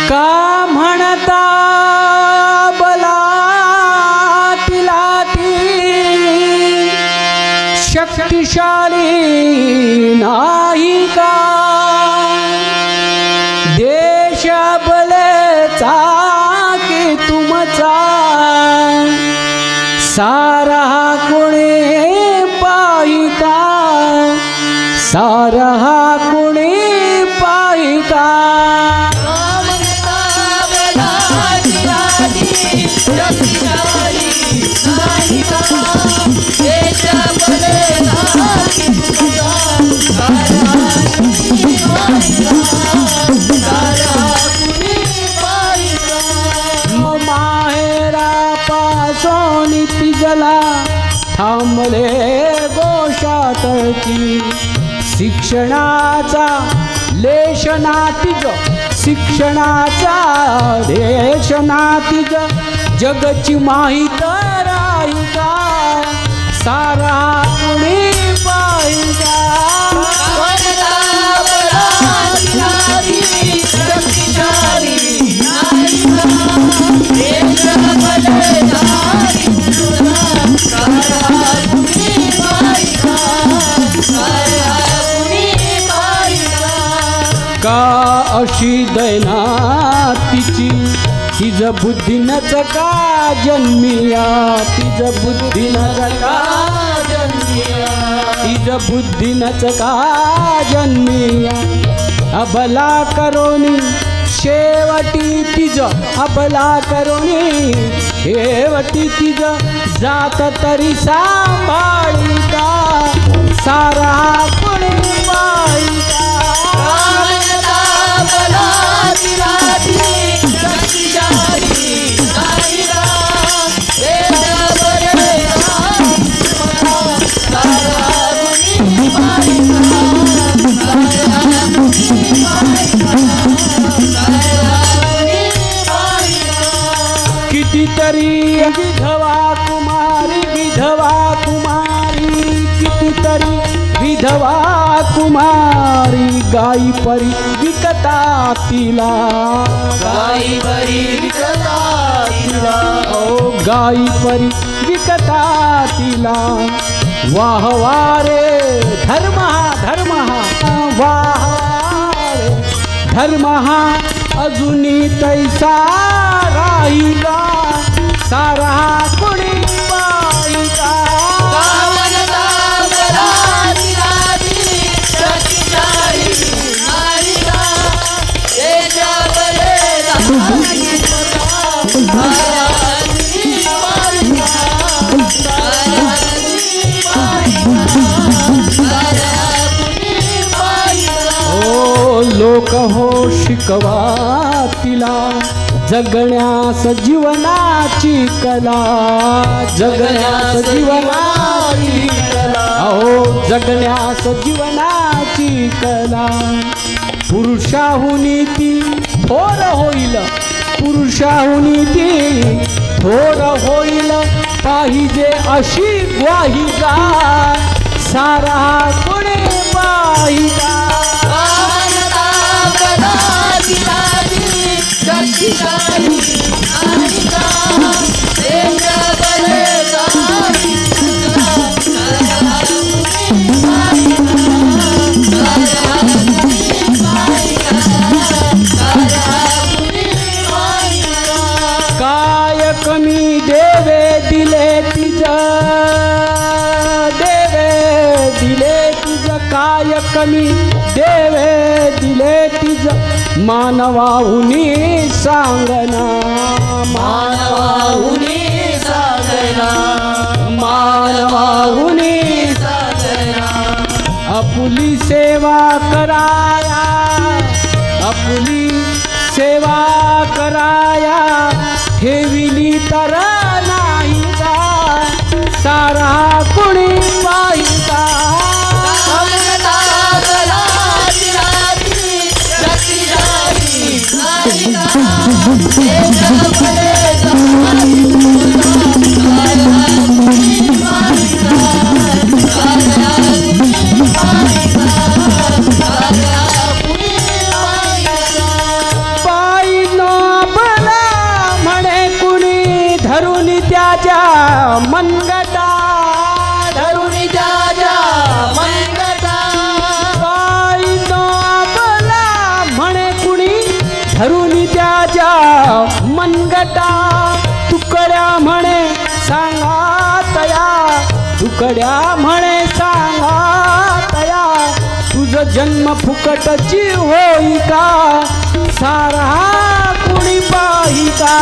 का म्हणता बलातिला ती शक्तिशाली नाही का देश बलचा की तुमचा सारा कोणी पाहिका सारा कोणी पाहिका माहेरा पासून तिजला थांबले गोशातळकी शिक्षणाचा लेश नातिज शिक्षणाचा देश नातिज जगची माहित राहिका सारा कुणी पाहिका का अशी दैना तिची तिज बुद्धीनच का जन्मिया तिज बुद्धीनच का जन्मिया तिज बुद्धीनच का जन्मिया अबला करोनी शेवटी तिज अबला करोनी शेवटी तिज जात तरी सांभाळिका सारा कुणी पाहिका कितीतरी विधवा कुमारी कितीतरी विधवा कुमारी गाई परी विकता तिला गाई परी विकता तिला ओ गाई परी विकता तिला वाह वारे धर्म वाह वारे धर्म अजूनी तैसा राहिला सारा कुणी पाहिका लोक हो शिकवा तिला जगण्यास जीवनाची कला जगण्यास जीवनाची कला हो जगण्यास जीवनाची कला पुरुषाहुनी ती थोर होईल पुरुषाहुनी ती थोर होईल पाहिजे अशी ग्वाही गा सारा कुणी पाहिला काय कमी देवे दिले तिज काय कमी देवे दिले तिज मानवाहुनी सांगना मानवाहुनी सांगना मानवाहुनी सांगना आपुली सेवा कराया आपुली सेवा कराया ठेविली तर नाही का सारा कुणी पाहिका पायी नो फुकटा तुकड्या म्हणे सांगातया तुकड्या म्हणे सांगातया तुझ जन्म फुकटची होई का सारा कुणी पाही का